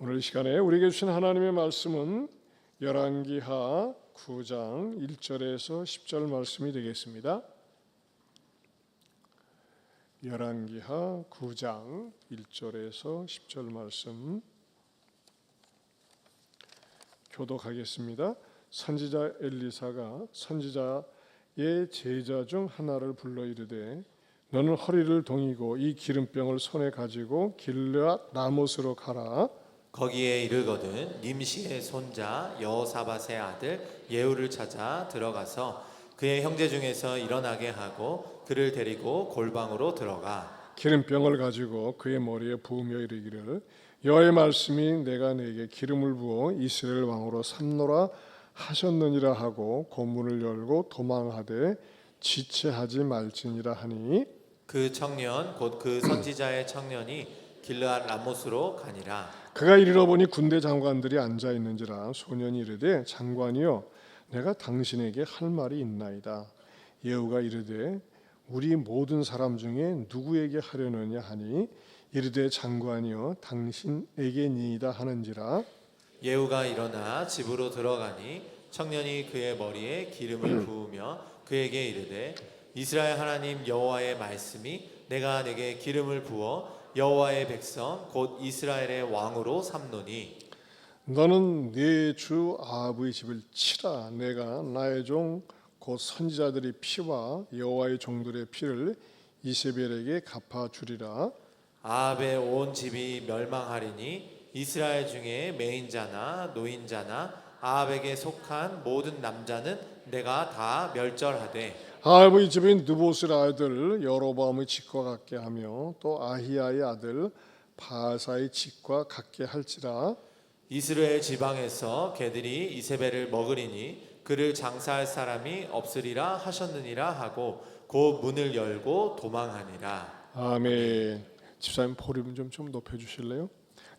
오늘 이 시간에 우리에게 주신 하나님의 말씀은 열왕기하 9장 1절에서 10절 말씀이 되겠습니다. 열왕기하 9장 1절에서 10절 말씀 교독하겠습니다. 선지자 엘리사가 선지자의 제자 중 하나를 불러 이르되 너는 허리를 동이고 이 기름병을 손에 가지고 길르앗 라못으로 가라. 거기에 이르거든 님시의 손자 여호사밧의 아들 예후를 찾아 들어가서 그의 형제 중에서 일어나게 하고 그를 데리고 골방으로 들어가 기름병을 가지고 그의 머리에 부으며 이르기를 여호와의 말씀이 내가 네게 기름을 부어 이스라엘 왕으로 삼노라 하셨느니라 하고 고문을 열고 도망하되 지체하지 말지니라 하니 그 청년 곧 그 선지자의 청년이 길르앗 라못으로 가니라. 그가 이르러 보니 군대 장관들이 앉아 있는지라 소년이 이르되 장관이여 내가 당신에게 할 말이 있나이다. 예후가 이르되 우리 모든 사람 중에 누구에게 하려느냐 하니 이르되 장관이여 당신에게니이다 하는지라. 예후가 일어나 집으로 들어가니 청년이 그의 머리에 기름을 부으며 그에게 이르되 이스라엘 하나님 여호와의 말씀이 내가 내게 기름을 부어 여호와의 백성 곧 이스라엘의 왕으로 삼노니 너는 네 주 아합의 집을 치라. 내가 나의 종 곧 선지자들의 피와 여호와의 종들의 피를 이세벨에게 갚아주리라. 아합의 온 집이 멸망하리니 이스라엘 중에 매인자나 노인자나 아합에게 속한 모든 남자는 내가 다 멸절하되 아합의 집인 느봇의 아들 여로보암의 집과 같게 하며 또 아히야의 아들 바사의 집과 같게 할지라. 이스라엘 지방에서 개들이 이세벨을 먹으리니 그를 장사할 사람이 없으리라 하셨느니라 하고 곧 문을 열고 도망하니라. 아멘. 집사님 볼륨 좀 높여주실래요?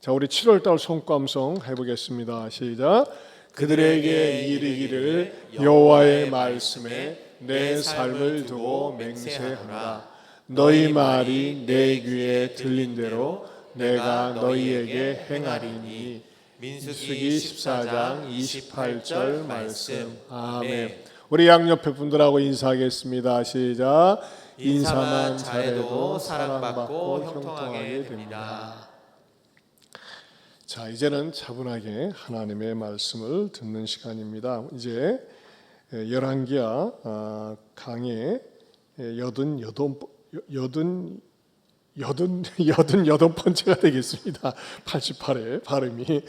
자, 우리 7월달 성감성 해보겠습니다. 시작. 그들에게 이르기를 여호와의 말씀에 내 삶을 두고 맹세하라. 너희 말이 내 귀에 들린 대로 내가 너희에게 행하리니. 민수기 14장 28절 말씀. 아멘. 우리 양옆에 분들하고 인사하겠습니다. 시작. 인사만 잘해도 사랑받고 형통하게 됩니다. 자, 이제는 차분하게 하나님의 말씀을 듣는 시간입니다. 이제 열왕기하 강의 88번째가 되겠습니다. 88회 발음이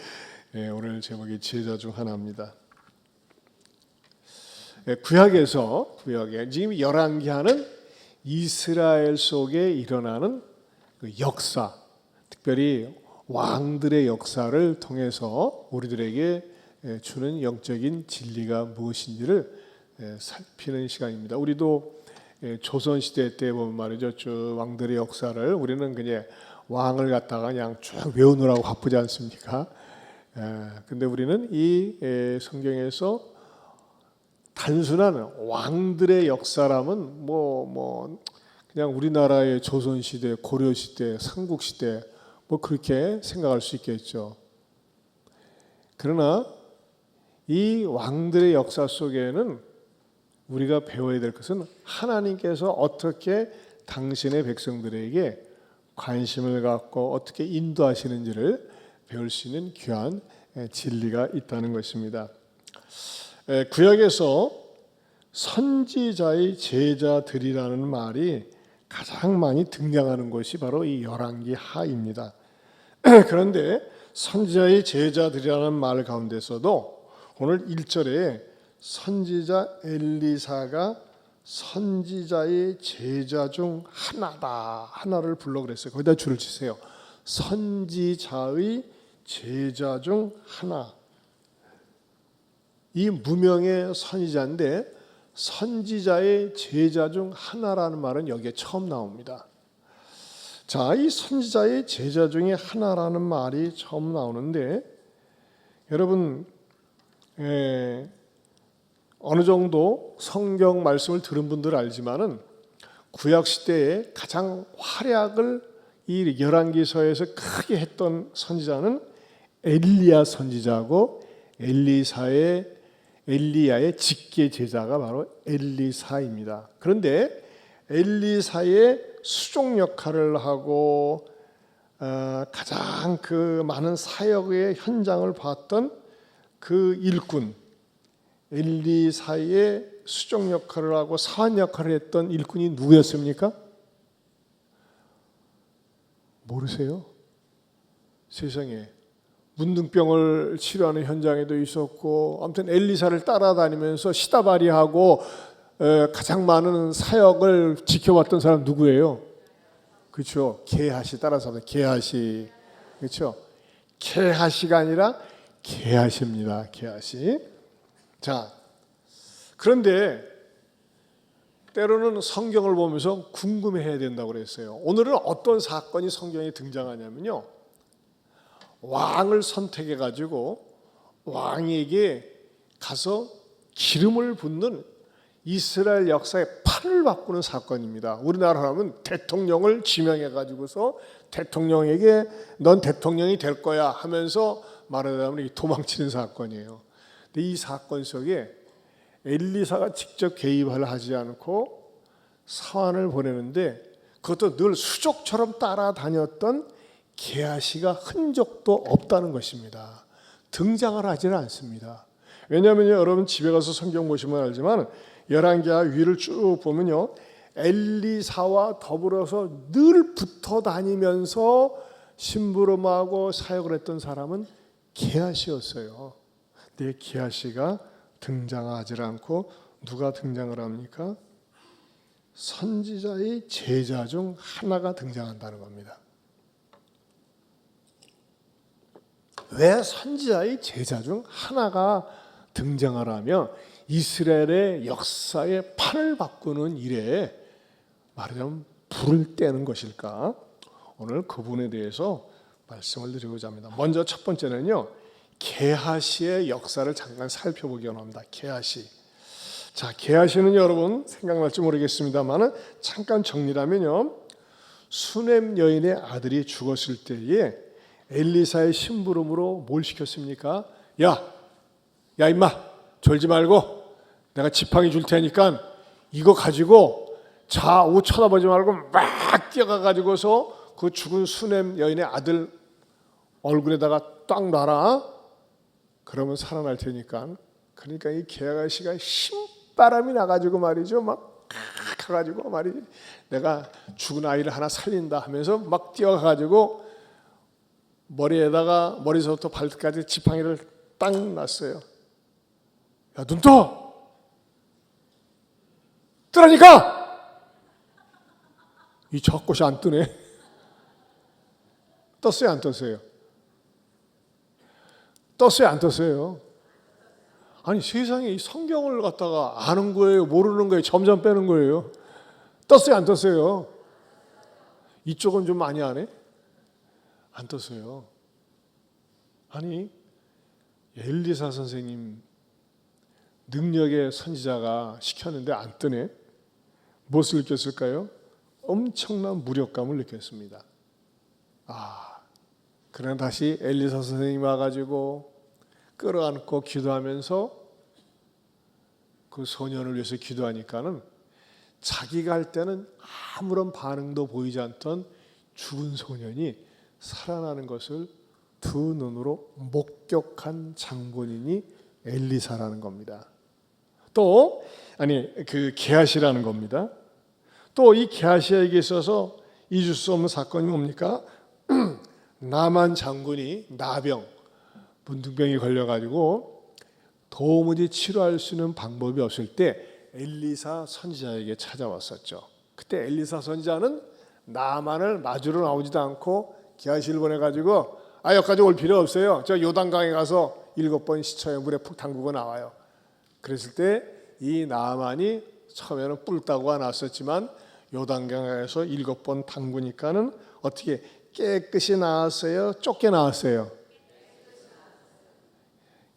오늘 제목이 제자 중 하나입니다. 구약에 지금 열왕기하는 이스라엘 속에 일어나는 그 역사, 특별히 왕들의 역사를 통해서 우리들에게 주는 영적인 진리가 무엇인지를 살피는 시간입니다. 우리도 조선시대 때 보면 말이죠, 쭉 왕들의 역사를 우리는 그냥 왕을 갖다가 그냥 쭉 외우느라고 바쁘지 않습니까? 근데 우리는 이 성경에서 단순한 왕들의 역사라면 그냥 우리나라의 조선시대, 고려시대, 삼국시대 그렇게 생각할 수 있겠죠. 그러나 이 왕들의 역사 속에는 우리가 배워야 될 것은 하나님께서 어떻게 당신의 백성들에게 관심을 갖고 어떻게 인도하시는지를 배울 수 있는 귀한 진리가 있다는 것입니다. 구약에서 선지자의 제자들이라는 말이 가장 많이 등장하는 것이 바로 이 열왕기하입니다. 그런데 선지자의 제자들이라는 말 가운데서도 오늘 1절에 선지자 엘리사가 선지자의 제자 중 하나를 불러 그랬어요. 거기다 줄을 치세요. 선지자의 제자 중 하나. 이 무명의 선지자인데 선지자의 제자 중 하나라는 말은 여기에 처음 나옵니다. 자, 이 선지자의 제자 중에 하나라는 말이 처음 나오는데 여러분 어느 정도 성경 말씀을 들은 분들 알지만은 구약 시대에 가장 활약을 이 열왕기서에서 크게 했던 선지자는 엘리야 선지자고 엘리야의 직계 제자가 바로 엘리사입니다. 그런데 엘리사의 수종 역할을 하고 가장 그 많은 사역의 현장을 봤던 그 일꾼, 엘리사의 수종 역할을 하고 사환 역할을 했던 일꾼이 누구였습니까? 모르세요? 세상에 문둥병을 치료하는 현장에도 있었고, 아무튼 엘리사를 따라다니면서 시다바리하고 가장 많은 사역을 지켜봤던 사람 누구예요? 그렇죠. 게하시 따라서 게하시. 그렇죠. 게하시가 아니라 게하시입니다. 게하시. 자, 그런데 때로는 성경을 보면서 궁금해해야 된다고 그랬어요. 오늘은 어떤 사건이 성경에 등장하냐면요, 왕을 선택해 가지고 왕에게 가서 기름을 붓는 이스라엘 역사의 판을 바꾸는 사건입니다. 우리나라 하면 대통령을 지명해 가지고서 대통령에게 넌 대통령이 될 거야 하면서 말하자면 도망치는 사건이에요. 근데 이 사건 속에 엘리사가 직접 개입을 하지 않고 사환을 보내는데, 그것도 늘 수족처럼 따라다녔던 게하시가 흔적도 없다는 것입니다. 등장을 하지는 않습니다. 왜냐하면 여러분 집에 가서 성경 보시면 알지만 열왕기하 위를 쭉 보면요, 엘리사와 더불어서 늘 붙어 다니면서 심부름하고 사역을 했던 사람은 게하시였어요. 근데 게하시가 등장하지 않고 누가 등장을 합니까? 선지자의 제자 중 하나가 등장한다는 겁니다. 왜 선지자의 제자 중 하나가 등장을 하며 이스라엘의 역사의 판을 바꾸는 일에 말하자면 불을 떼는 것일까? 오늘 그분에 대해서 말씀을 드리고자 합니다. 먼저 첫 번째는요, 게하시의 역사를 잠깐 살펴보기 원합니다. 게하시. 자, 게하시는 여러분 생각날지 모르겠습니다만 잠깐 정리하면요, 수넴 여인의 아들이 죽었을 때에 엘리사의 심부름으로 뭘 시켰습니까? 야 임마, 졸지 말고 내가 지팡이 줄 테니까 이거 가지고 좌우 쳐다보지 말고 막 뛰어가 가지고서 그 죽은 수넴 여인의 아들 얼굴에다가 딱 놔라. 그러면 살아날 테니까. 그러니까 이 게하시가 신바람이 나가지고 말이죠, 막 가가지고 말이지, 내가 죽은 아이를 하나 살린다 하면서 막 뛰어가가지고 머리서부터 발끝까지 지팡이를 딱 놨어요. 야, 눈 떠! 뜨라니까! 이 젖꽃이 안 뜨네. 떴어요, 안 떴어요? 떴어요, 안 떴어요? 아니, 세상에 이 성경을 갖다가 아는 거예요, 모르는 거예요, 점점 빼는 거예요? 떴어요, 안 떴어요? 이쪽은 좀 많이 하네? 안 떴어요. 아니, 엘리사 선생님 능력의 선지자가 시켰는데 안 뜨네? 무엇을 느꼈을까요? 엄청난 무력감을 느꼈습니다. 그러나 다시 엘리사 선생님이 와가지고 끌어안고 기도하면서 그 소년을 위해서 기도하니까는 자기가 할 때는 아무런 반응도 보이지 않던 죽은 소년이 살아나는 것을 두 눈으로 목격한 장본인이 엘리사라는 겁니다. 또 그 게하시라는 겁니다. 또 이 게하시에게 있어서 잊을 수 없는 사건이 뭡니까? 나만 장군이 나병, 문둥병이 걸려가지고 도무지 치료할 수 있는 방법이 없을 때 엘리사 선지자에게 찾아왔었죠. 그때 엘리사 선지자는 나만을 맞으러 나오지도 않고 게하시를 보내가지고 여기까지 올 필요 없어요. 저 요단강에 가서 7번 씻어요. 물에 푹 담그고 나와요. 그랬을 때 이 나만이 처음에는 뿔따구가 났었지만 요단강에서 7번 담그니까는 어떻게 깨끗이 나왔어요? 좁게 나왔어요?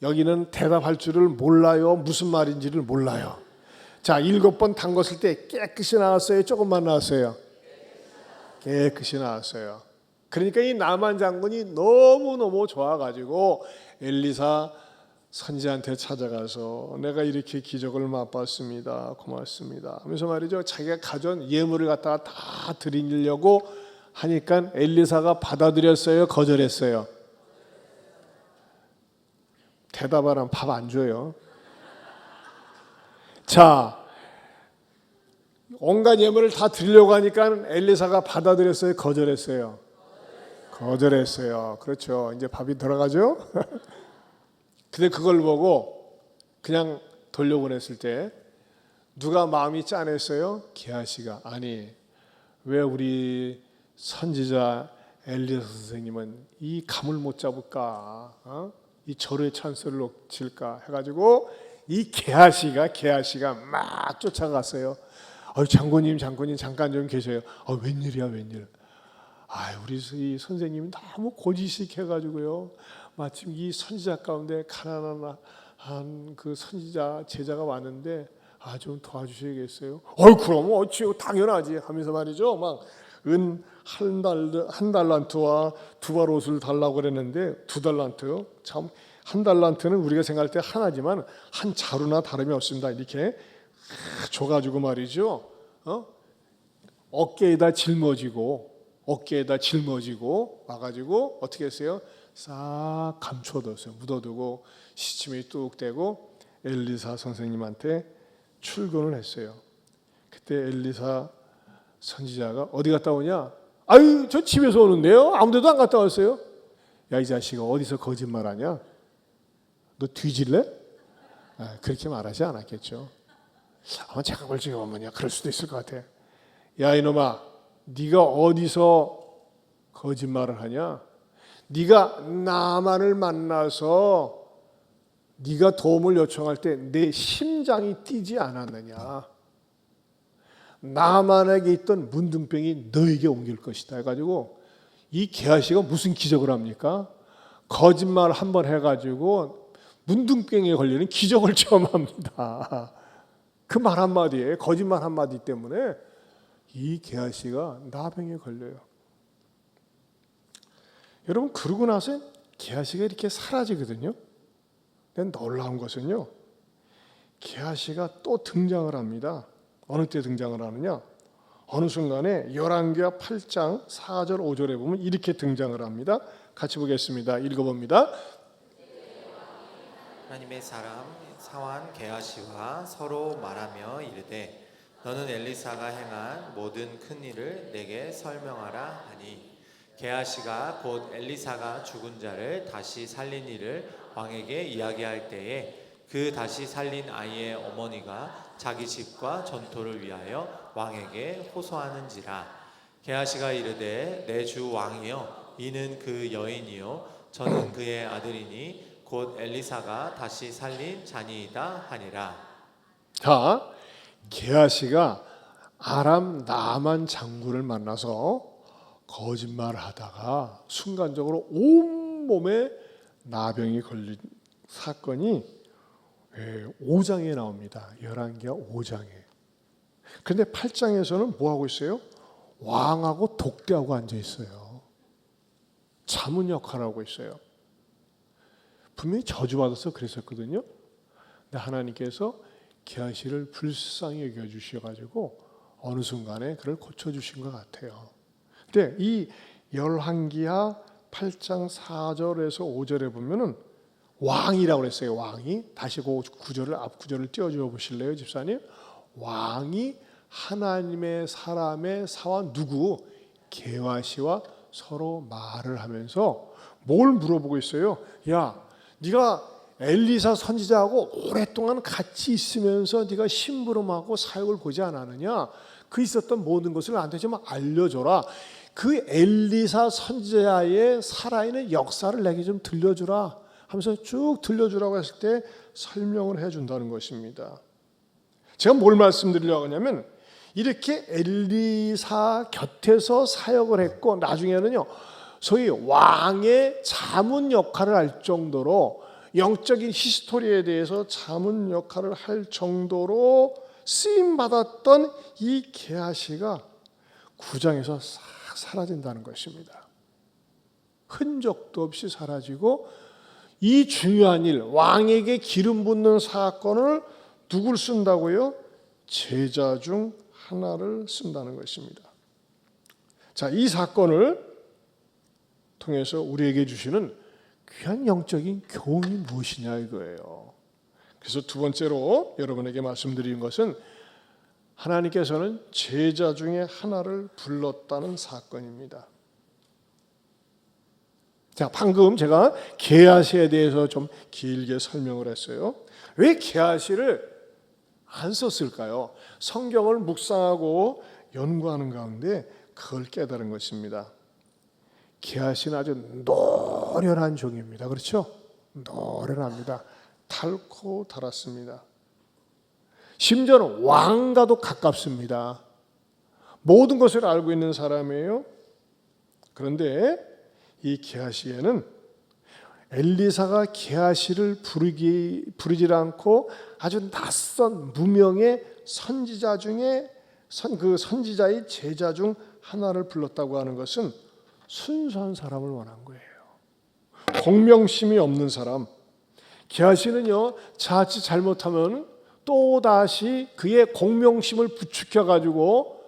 여기는 대답할 줄을 몰라요? 무슨 말인지를 몰라요? 자, 7번 담궜을 때 깨끗이 나왔어요? 조금만 나왔어요? 깨끗이 나왔어요. 그러니까 이 나만 장군이 너무너무 좋아가지고 엘리사 선지자한테 찾아가서 내가 이렇게 기적을 맛봤습니다. 고맙습니다 하면서 말이죠, 자기가 가져온 예물을 갖다가 다 드리려고 하니까 엘리사가 받아들였어요, 거절했어요? 대답하라면 밥 안 줘요. 자, 온갖 예물을 다 드리려고 하니까 엘리사가 받아들였어요, 거절했어요? 거절했어요. 그렇죠. 이제 밥이 들어가죠. 근데 그걸 보고 그냥 돌려보냈을 때 누가 마음이 짠했어요? 게하시가. 아니, 왜 우리 선지자 엘리사 선생님은 이 감을 못 잡을까? 이 절의 찬스를 놓칠까? 해가지고 이 게하시가 막 쫓아갔어요. 장군님 잠깐 좀 계세요. 웬일이야 웬일. 우리 이 선생님이 너무 고지식해가지고요. 마침 이 선지자 가운데 가난한 그 선지자 제자가 왔는데 좀 도와주셔야겠어요. 그럼 어찌요, 당연하지 하면서 말이죠. 막 은 한 달란트와 두 벌 옷을 달라고 그랬는데 2달란트. 참, 한 달란트는 우리가 생각할 때 하나지만 한 자루나 다름이 없습니다. 이렇게 줘가지고 말이죠. 어깨에다 짊어지고 와가지고 어떻게 했어요? 싹 감춰뒀어요. 묻어두고 시침이 뚝 떼고 엘리사 선생님한테 출근을 했어요. 그때 엘리사 선지자가 어디 갔다 오냐? 저 집에서 오는데요. 아무데도 안 갔다 왔어요. 야, 이 자식아, 어디서 거짓말하냐? 너 뒤질래? 그렇게 말하지 않았겠죠. 아마 제가 볼 적에 보면요, 그럴 수도 있을 것 같아. 야, 이놈아, 네가 어디서 거짓말을 하냐? 네가 나만을 만나서 네가 도움을 요청할 때 내 심장이 뛰지 않았느냐? 나만에게 있던 문둥병이 너에게 옮길 것이다 해가지고 이 게하시가 무슨 기적을 합니까? 거짓말 한번 해가지고 문둥병에 걸리는 기적을 처음 합니다. 그 말 한마디에, 거짓말 한마디 때문에 이 게하시가 나병에 걸려요. 여러분, 그러고 나서 게하시가 이렇게 사라지거든요. 근데 놀라운 것은요, 게하시가 또 등장을 합니다. 어느 때 등장을 하느냐? 어느 순간에 열왕기하 8장 4절 5절에 보면 이렇게 등장을 합니다. 같이 보겠습니다. 읽어봅니다. 하나님의 사람 사환 게하시와 서로 말하며 이르되 너는 엘리사가 행한 모든 큰 일을 내게 설명하라 하니 게하시가 곧 엘리사가 죽은 자를 다시 살린 일을 왕에게 이야기할 때에 그 다시 살린 아이의 어머니가 자기 집과 전토를 위하여 왕에게 호소하는지라. 게하시가 이르되 내 주 왕이여, 이는 그 여인이요 저는 그의 아들이니 곧 엘리사가 다시 살린 자니이다 하니라. 자, 게하시가 아람 나만 장군을 만나서 거짓말을 하다가 순간적으로 온몸에 나병이 걸린 사건이 5장에 나옵니다. 열왕기하 5장에. 그런데 8장에서는 뭐 하고 있어요? 왕하고 독대하고 앉아 있어요. 자문 역할을 하고 있어요. 분명히 저주받아서 그랬었거든요. 근데 하나님께서 게하시를 불쌍히 여겨주셔가지고 어느 순간에 그를 고쳐주신 것 같아요. 근데 이 열왕기하 8장 4절에서 5절에 보면은 왕이라고 그랬어요. 왕이. 다시 그 구절을, 앞 구절을 띄워줘 보실래요, 집사님? 왕이 하나님의 사람의 사원 누구? 게하시와 서로 말을 하면서 뭘 물어보고 있어요? 야, 네가 엘리사 선지자하고 오랫동안 같이 있으면서 네가 심부름하고 사역을 보지 않았느냐? 그 있었던 모든 것을 나한테 좀 알려줘라. 그 엘리사 선지자의 살아있는 역사를 내게 좀 들려주라 하면서 쭉 들려주라고 했을 때 설명을 해준다는 것입니다. 제가 뭘 말씀드리려고 하냐면, 이렇게 엘리사 곁에서 사역을 했고 나중에는요, 소위 왕의 자문 역할을 할 정도로, 영적인 히스토리에 대해서 자문 역할을 할 정도로 쓰임받았던 이 게하시가 9장에서 싹 사라진다는 것입니다. 흔적도 없이 사라지고 이 중요한 일, 왕에게 기름 붓는 사건을 누굴 쓴다고요? 제자 중 하나를 쓴다는 것입니다. 자, 이 사건을 통해서 우리에게 주시는 귀한 영적인 교훈이 무엇이냐 이거예요. 그래서 두 번째로 여러분에게 말씀드린 것은 하나님께서는 제자 중에 하나를 불렀다는 사건입니다. 자, 방금 제가 게하시에 대해서 좀 길게 설명을 했어요. 왜 게하시를 안 썼을까요? 성경을 묵상하고 연구하는 가운데 그걸 깨달은 것입니다. 게하시는 아주 노련한 종입니다. 그렇죠? 노련합니다. 닳고 닳았습니다. 심지어는 왕과도 가깝습니다. 모든 것을 알고 있는 사람이에요. 그런데 이 게하시에는 엘리사가 게하시를 부르지 않고 아주 낯선 무명의 선지자 중에 그 선지자의 제자 중 하나를 불렀다고 하는 것은 순수한 사람을 원한 거예요. 공명심이 없는 사람. 게하시는요, 자칫 잘못하면 또 다시 그의 공명심을 부추겨 가지고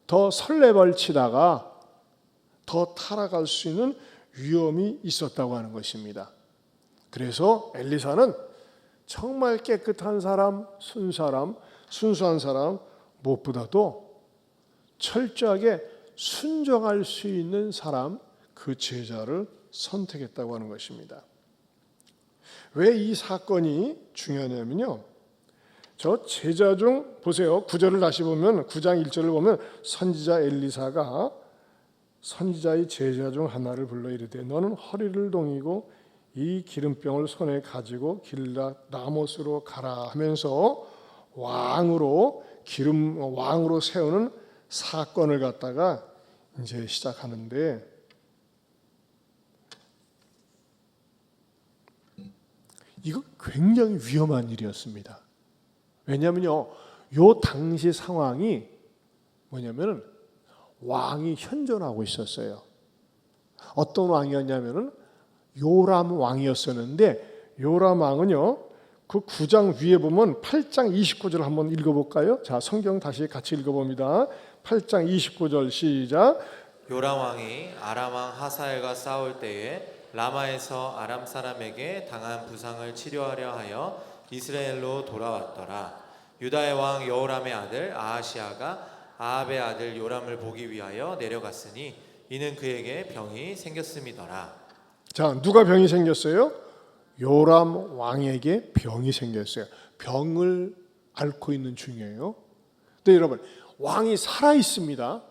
더 설레발치다가 더 타락할 수 있는 위험이 있었다고 하는 것입니다. 그래서 엘리사는 정말 깨끗한 사람, 순수한 사람, 무엇보다도 철저하게 순종할 수 있는 사람, 그 제자를 선택했다고 하는 것입니다. 왜 이 사건이 중요하냐면요, 저 제자 중 보세요. 9절을 다시 보면 9장 1절을 보면 선지자 엘리사가 선지자의 제자 중 하나를 불러 이르되 너는 허리를 동이고 이 기름병을 손에 가지고 길랏 라못으로 가라 하면서 왕으로 세우는 사건을 갖다가 이제 시작하는데, 이거 굉장히 위험한 일이었습니다. 왜냐하면요, 요 당시 상황이 뭐냐면은 왕이 현존하고 있었어요. 어떤 왕이었냐면은 요람 왕이었었는데, 요람 왕은요, 그 9장 위에 보면 8장 29절 한번 읽어볼까요? 자, 성경 다시 같이 읽어봅니다. 8장 29절 시작. 요람 왕이 아람 왕 하사엘과 싸울 때에 라마에서 아람 사람에게 당한 부상을 치료하려 하여 이스라엘로 돌아왔더라. 유다의 왕 여호람의 아들 아하시아가 아합의 아들 요람을 보기 위하여 내려갔으니 이는 그에게 병이 생겼음이더라. 자, 누가 병이 생겼어요? 요람 왕에게 병이 생겼어요. 병을 앓고 있는 중이에요. 근데 여러분, 왕이 살아 있습니다.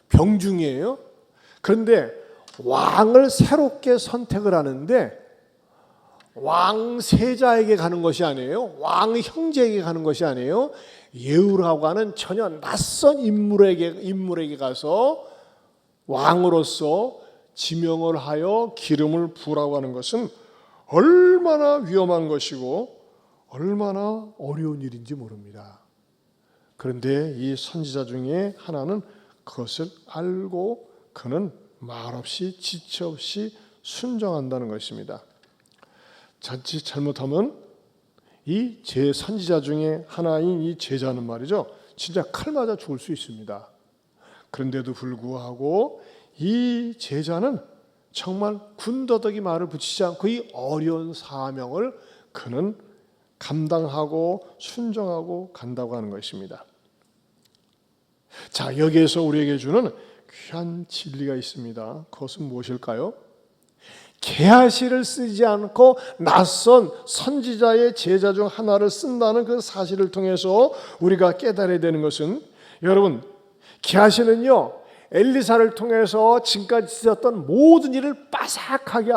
병 중이에요. 그런데 왕을 새롭게 선택을 하는데 왕 세자에게 가는 것이 아니에요. 왕 형제에게 가는 것이 아니에요. 예후라고 하는 전혀 낯선 인물에게 가서 왕으로서 지명을 하여 기름을 부으라고 하는 것은 얼마나 위험한 것이고 얼마나 어려운 일인지 모릅니다. 그런데 이 선지자 중에 하나는 그것을 알고 그는 말없이 지체 없이 순종한다는 것입니다. 자칫 잘못하면 이 제 선지자 중에 하나인 이 제자는 말이죠, 진짜 칼 맞아 죽을 수 있습니다. 그런데도 불구하고 이 제자는 정말 군더더기 말을 붙이지 않고 이 어려운 사명을 그는 감당하고 순종하고 간다고 하는 것입니다. 자, 여기에서 우리에게 주는 귀한 진리가 있습니다. 그것은 무엇일까요? 게하시를 쓰지 않고 낯선 선지자의 제자 중 하나를 쓴다는 그 사실을 통해서 우리가 깨달아야 되는 것은, 여러분, 게하시는요, 엘리사를 통해서 지금까지 있었던 모든 일을 빠삭하게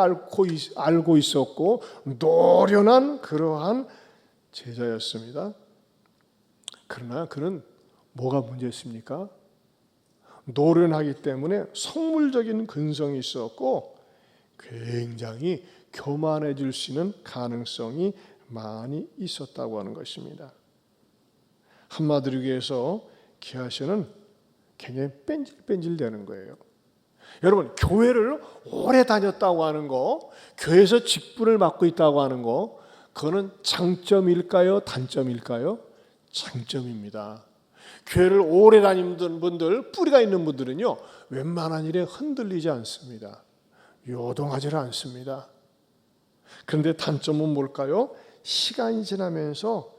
알고 있었고 노련한 그러한 제자였습니다. 그러나 그는 뭐가 문제였습니까? 노련하기 때문에 속물적인 근성이 있었고 굉장히 교만해질 수 있는 가능성이 많이 있었다고 하는 것입니다. 한마디로 얘기해서 게하시는 굉장히 뺀질뺀질되는 거예요. 여러분, 교회를 오래 다녔다고 하는 거, 교회에서 직분을 맡고 있다고 하는 거, 그거는 장점일까요? 단점일까요? 장점입니다. 교회를 오래 다니는 분들, 뿌리가 있는 분들은요, 웬만한 일에 흔들리지 않습니다. 요동하지 않습니다. 그런데 단점은 뭘까요? 시간이 지나면서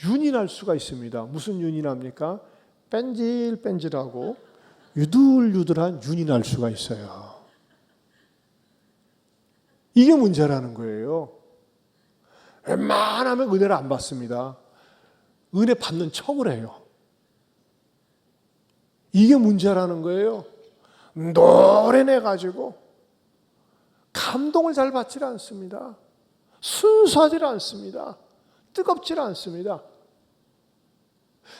윤이 날 수가 있습니다. 무슨 윤이 납니까? 뺀질뺀질하고 유들유들한 윤이 날 수가 있어요. 이게 문제라는 거예요. 웬만하면 은혜를 안 받습니다. 은혜 받는 척을 해요. 이게 문제라는 거예요. 노래내가지고 감동을 잘 받지 않습니다. 순수하지 않습니다. 뜨겁지 않습니다.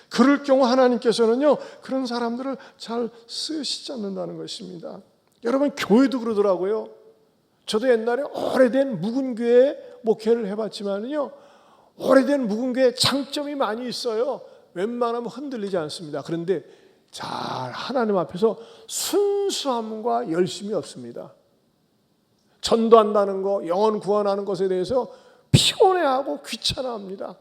그럴 경우 하나님께서는요, 그런 사람들을 잘 쓰시지 않는다는 것입니다. 여러분, 교회도 그러더라고요. 저도 옛날에 오래된 묵은 교회 목회를 해봤지만요, 오래된 묵은 교회 장점이 많이 있어요. 웬만하면 흔들리지 않습니다. 그런데 잘 하나님 앞에서 순수함과 열심이 없습니다. 전도한다는 거, 영혼 구원하는 것에 대해서 피곤해하고 귀찮아합니다.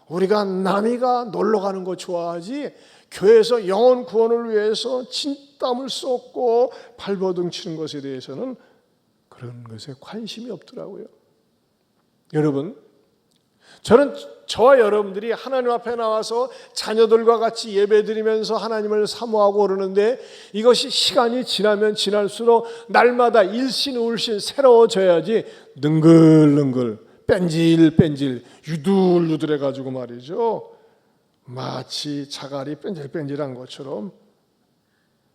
우리가 남이가 놀러 가는 거 좋아하지, 교회에서 영혼 구원을 위해서 진땀을 쏟고 발버둥 치는 것에 대해서는 그런 것에 관심이 없더라고요. 여러분, 저는 저와 여러분들이 하나님 앞에 나와서 자녀들과 같이 예배드리면서 하나님을 사모하고 그러는데, 이것이 시간이 지나면 지날수록 날마다 일신울신 새로워져야지 능글능글 뺀질뺀질 유들유들해가지고 말이죠, 마치 자갈이 뺀질뺀질한 것처럼,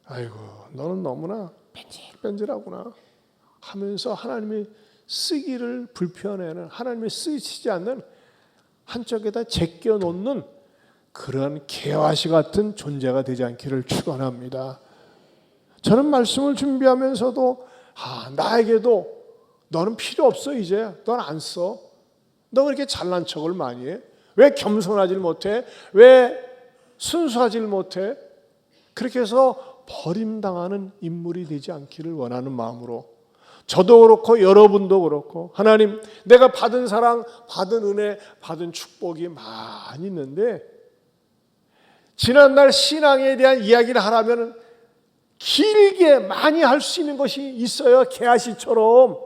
아이고 너는 너무나 뺀질뺀질하구나 하면서 하나님이 쓰기를 불편해하는, 하나님이 쓰시지 않는, 한쪽에다 제껴놓는 그런 개화시 같은 존재가 되지 않기를 축원합니다. 저는 말씀을 준비하면서도 나에게도 너는 필요 없어, 이제 넌 안 써. 너 왜 이렇게 잘난 척을 많이 해? 왜 겸손하질 못해? 왜 순수하질 못해? 그렇게 해서 버림당하는 인물이 되지 않기를 원하는 마음으로, 저도 그렇고 여러분도 그렇고, 하나님, 내가 받은 사랑, 받은 은혜, 받은 축복이 많이 있는데, 지난날 신앙에 대한 이야기를 하라면 길게 많이 할 수 있는 것이 있어요, 개아시처럼.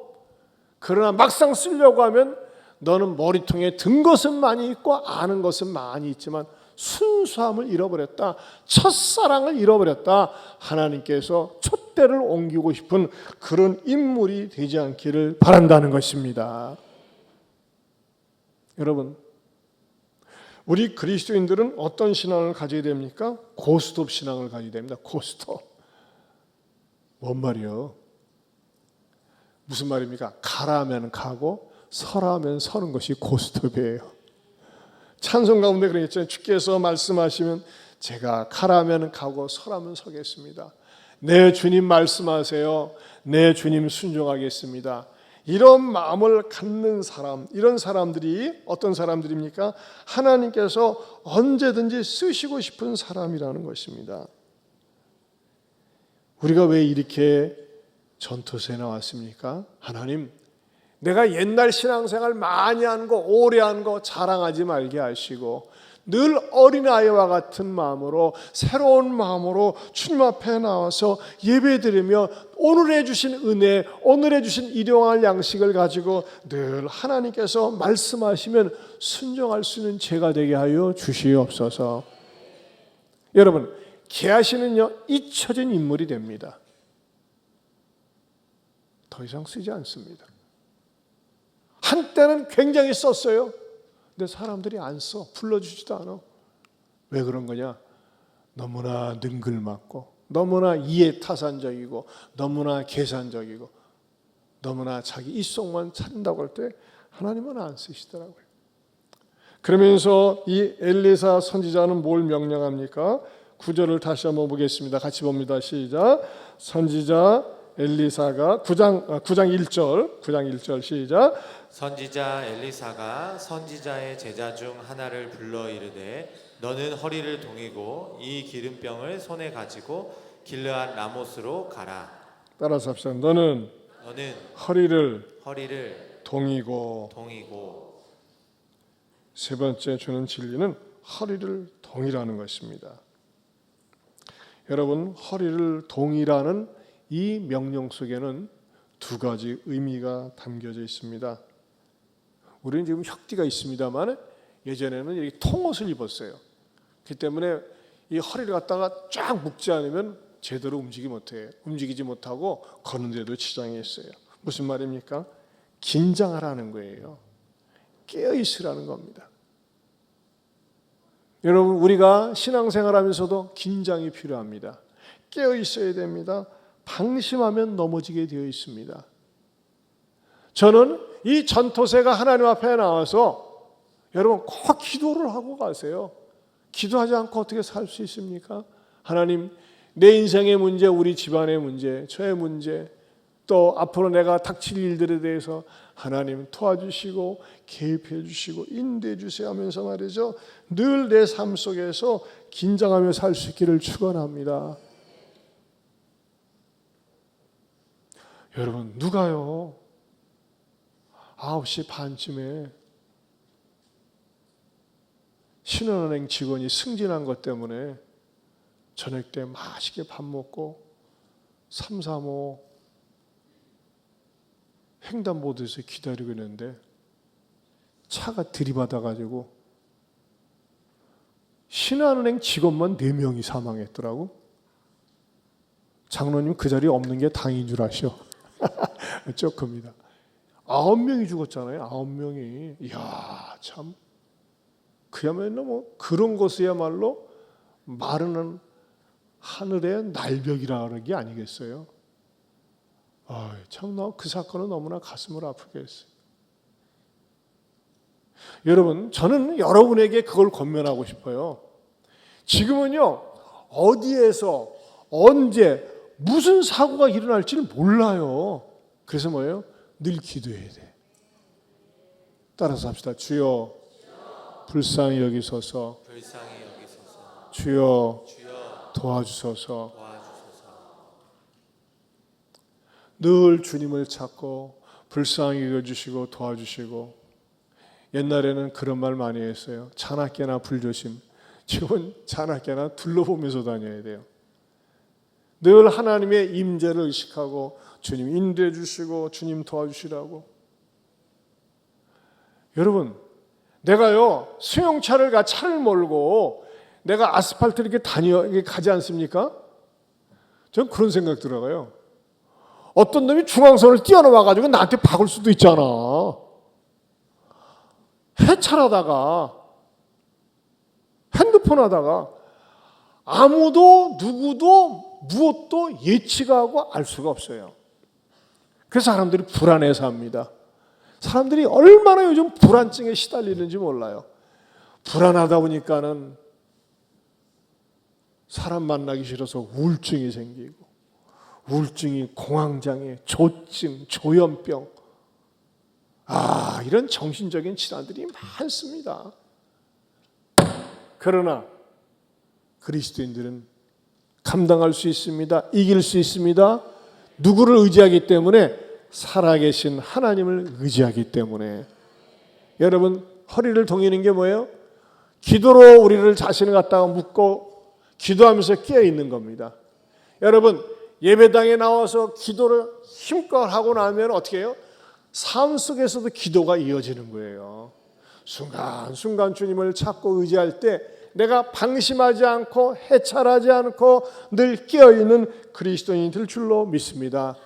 그러나 막상 쓰려고 하면 너는 머리통에 든 것은 많이 있고 아는 것은 많이 있지만 순수함을 잃어버렸다, 첫사랑을 잃어버렸다. 하나님께서 촛대를 옮기고 싶은 그런 인물이 되지 않기를 바란다는 것입니다. 여러분, 우리 그리스도인들은 어떤 신앙을 가져야 됩니까? 고스톱 신앙을 가져야 됩니다. 고스톱. 뭔 말이요? 무슨 말입니까? 가라면 가고 서라면 서는 것이 고스톱이에요. 찬송 가운데 그러겠죠. 주께서 말씀하시면 제가 가라면 가고 서라면 서겠습니다. 내 주님 말씀하세요. 내 주님 순종하겠습니다. 이런 마음을 갖는 사람, 이런 사람들이 어떤 사람들입니까? 하나님께서 언제든지 쓰시고 싶은 사람이라는 것입니다. 우리가 왜 이렇게 전투서에 나왔습니까? 하나님, 내가 옛날 신앙생활 많이 한 거, 오래 한 거 자랑하지 말게 하시고 늘 어린아이와 같은 마음으로, 새로운 마음으로 주님 앞에 나와서 예배드리며 오늘 해주신 은혜, 오늘 해주신 일용할 양식을 가지고 늘 하나님께서 말씀하시면 순종할 수 있는 제가 되게 하여 주시옵소서. 여러분, 게하시는요, 잊혀진 인물이 됩니다. 더 이상 쓰지 않습니다. 한때는 굉장히 썼어요. 근데 사람들이 안 써. 불러주지도 않아. 왜 그런 거냐? 너무나 능글맞고, 너무나 이해타산적이고, 너무나 계산적이고, 너무나 자기 이속만 찾는다고 할 때 하나님은 안 쓰시더라고요. 그러면서 이 엘리사 선지자는 뭘 명령합니까? 9절을 다시 한번 보겠습니다. 같이 봅니다. 시작. 선지자 엘리사가 9장 1절 시작. 선지자 엘리사가 선지자의 제자 중 하나를 불러 이르되 너는 허리를 동이고 이 기름병을 손에 가지고 길르앗 라못으로 가라. 따라서 합시다. 너는 허리를 동이고. 세 번째 주는 진리는 허리를 동이라는 것입니다. 여러분, 허리를 동이라는 이 명령 속에는 두 가지 의미가 담겨져 있습니다. 우리는 지금 혁띠가 있습니다만 예전에는 이렇게 통옷을 입었어요. 그렇기 때문에 이 허리를 갖다가 쫙 묶지 않으면 제대로 움직이지 못하고 걷는 데도 지장이 있어요. 무슨 말입니까? 긴장하라는 거예요. 깨어 있으라는 겁니다. 여러분, 우리가 신앙생활하면서도 긴장이 필요합니다. 깨어 있어야 됩니다. 방심하면 넘어지게 되어 있습니다. 저는 이 전토세가 하나님 앞에 나와서 여러분 꼭 기도를 하고 가세요. 기도하지 않고 어떻게 살 수 있습니까? 하나님, 내 인생의 문제, 우리 집안의 문제, 저의 문제, 또 앞으로 내가 닥칠 일들에 대해서 하나님 도와주시고 개입해 주시고 인도해 주세요 하면서 말이죠. 늘 내 삶 속에서 긴장하며 살 수 있기를 축원합니다. 여러분, 누가요 9시 반쯤에 신한은행 직원이 승진한 것 때문에 저녁 때 맛있게 밥 먹고 335 횡단보도에서 기다리고 있는데 차가 들이받아가지고 신한은행 직원만 4명이 사망했더라고. 장로님 그 자리에 없는 게 당인 줄 아셔. 조금입니다. 9명이 죽었잖아요. 9명이. 이야, 참. 그야말로 뭐 그런 것이야말로 마르는 하늘의 날벽이라는 게 아니겠어요. 참, 그 사건은 너무나 가슴을 아프게 했어요. 여러분, 저는 여러분에게 그걸 권면하고 싶어요. 지금은요, 어디에서 언제 무슨 사고가 일어날지를 몰라요. 그래서 뭐예요? 늘 기도해야 돼. 따라서 합시다. 주여 불쌍히 여기소서. 주여 도와주소서. 늘 주님을 찾고 불쌍히 여겨주시고 도와주시고. 옛날에는 그런 말 많이 했어요. 자나깨나 불조심. 지금은 자나깨나 둘러보면서 다녀야 돼요. 늘 하나님의 임재를 의식하고 주님 인도해 주시고 주님 도와주시라고. 여러분, 내가요 승용차를 차를 몰고 내가 아스팔트 이렇게 가지 않습니까? 저는 그런 생각 들어가요. 어떤 놈이 중앙선을 뛰어넘어 가지고 나한테 박을 수도 있잖아. 해찰하다가 핸드폰 하다가 아무도 누구도 무엇도 예측하고 알 수가 없어요. 그래서 사람들이 불안해서 합니다. 사람들이 얼마나 요즘 불안증에 시달리는지 몰라요. 불안하다 보니까는 사람 만나기 싫어서 우울증이 생기고, 우울증이 공황장애, 조증, 조현병, 이런 정신적인 질환들이 많습니다. 그러나 그리스도인들은 감당할 수 있습니다. 이길 수 있습니다. 누구를 의지하기 때문에? 살아계신 하나님을 의지하기 때문에. 여러분, 허리를 동이는 게 뭐예요? 기도로 우리를 자신을 갖다가 묶고 기도하면서 깨어 있는 겁니다. 여러분, 예배당에 나와서 기도를 힘껏 하고 나면 어떻게 해요? 삶 속에서도 기도가 이어지는 거예요. 순간순간 주님을 찾고 의지할 때 내가 방심하지 않고 해찰하지 않고 늘 깨어있는 그리스도인이 될 줄로 믿습니다.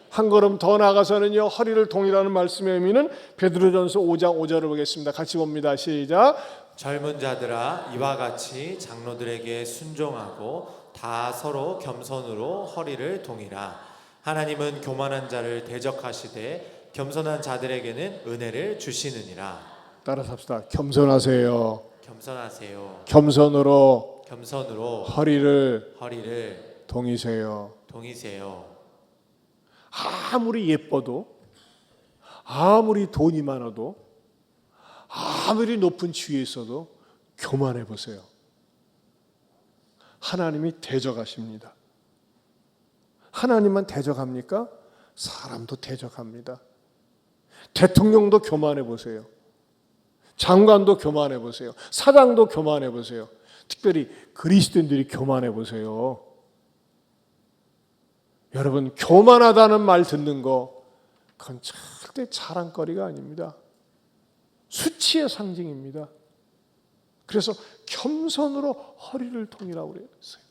한 걸음 더 나아가서는요, 허리를 동이라는 말씀의 의미는 베드로전서 5장 5절을 보겠습니다. 같이 봅니다. 시작. 젊은 자들아, 이와 같이 장로들에게 순종하고 다 서로 겸손으로 허리를 동이라. 하나님은 교만한 자를 대적하시되 겸손한 자들에게는 은혜를 주시느니라. 따라서 합시다. 겸손하세요. 겸손으로 허리를 동이세요. 아무리 예뻐도, 아무리 돈이 많아도, 아무리 높은 지위에 있어도 교만해 보세요. 하나님이 대적하십니다. 하나님만 대적합니까? 사람도 대적합니다. 대통령도 교만해 보세요. 장관도 교만해 보세요. 사장도 교만해 보세요. 특별히 그리스도인들이 교만해 보세요. 여러분, 교만하다는 말 듣는 거 그건 절대 자랑거리가 아닙니다. 수치의 상징입니다. 그래서 겸손으로 허리를 동이라고 그랬어요.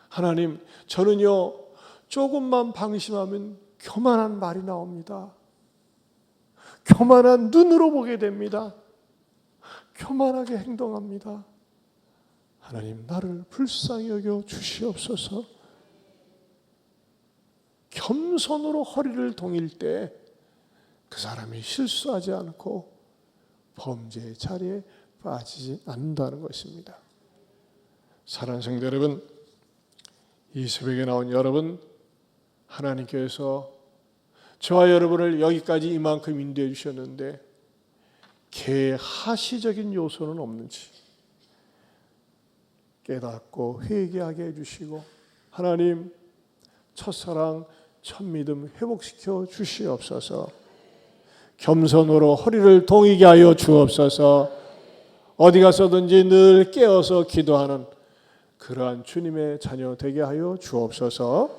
하나님, 저는요 조금만 방심하면 교만한 말이 나옵니다. 교만한 눈으로 보게 됩니다. 교만하게 행동합니다. 하나님, 나를 불쌍히 여겨 주시옵소서. 겸손으로 허리를 동일 때 그 사람이 실수하지 않고 범죄의 자리에 빠지지 않는다는 것입니다. 사랑하는 성도 여러분, 이 새벽에 나온 여러분, 하나님께서 저와 여러분을 여기까지 이만큼 인도해 주셨는데 개하시적인 요소는 없는지 깨닫고 회개하게 해주시고, 하나님 첫사랑 첫믿음 회복시켜 주시옵소서. 겸손으로 허리를 동이게 하여 주옵소서. 어디 가서든지 늘 깨어서 기도하는 그러한 주님의 자녀 되게 하여 주옵소서.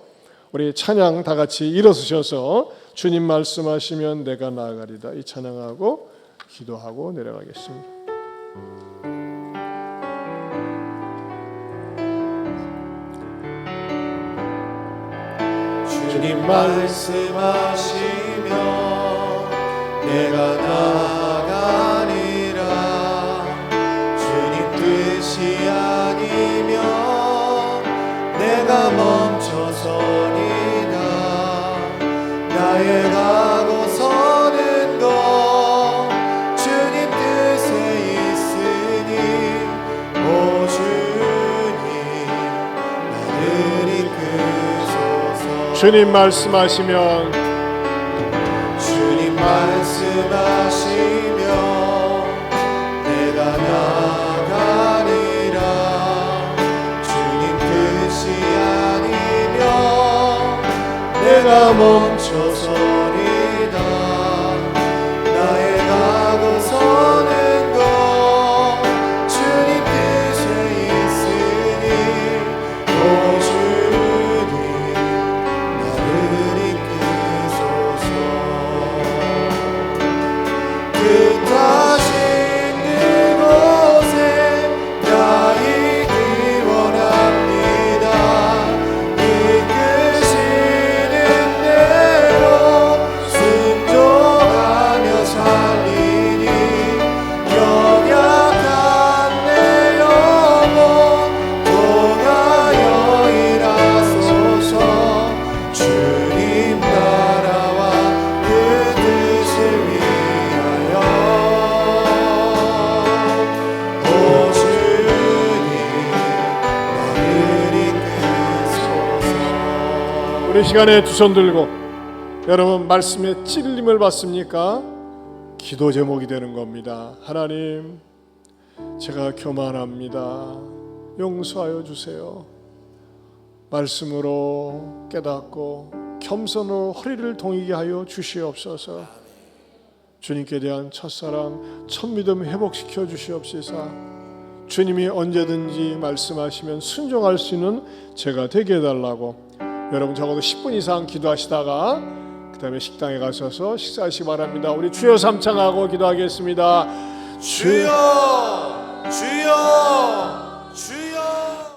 우리 찬양 다 같이 일어서셔서 주님 말씀하시면 내가 나아가리다 이 찬양하고 기도하고 내려가겠습니다. 주님 말씀하시면 내가 나아가리라. 주님 뜻이 아니면 내가 멈춰서리다. 나의 가고 서는 것 주님 뜻에 있으니 오 주님 나를 이끄소서. 주님 말씀하시면 말씀하시며 내가 나아가리라. 주님 뜻이 아니면 내가 멈춰서리다. 나의 가고 서는 것 주님 뜻에 있으니 오 주님 나를 이끄소서. 뜻하신 그곳에 나 있기 원합니다. 이끄시는 대로 순종하며 살리니 연약한 내 영혼 통하여 일하소서. 주님 나라와 그 뜻을 위하여 오 주님 나를 이끄소서. 우리 시간에 두 손 들고 여러분 말씀에 찔림을 받습니까? 기도 제목이 되는 겁니다. 하나님, 제가 교만합니다. 용서하여 주세요. 말씀으로 깨닫고 겸손으로 허리를 동이게 하여 주시옵소서. 주님께 대한 첫사랑 첫믿음 회복시켜 주시옵소서. 주님이 언제든지 말씀하시면 순종할 수 있는 제가 되게 해달라고 여러분 적어도 10분 이상 기도하시다가 그 다음에 식당에 가셔서 식사하시기 바랍니다. 우리 주여 삼창하고 기도하겠습니다. 주여 주여 주여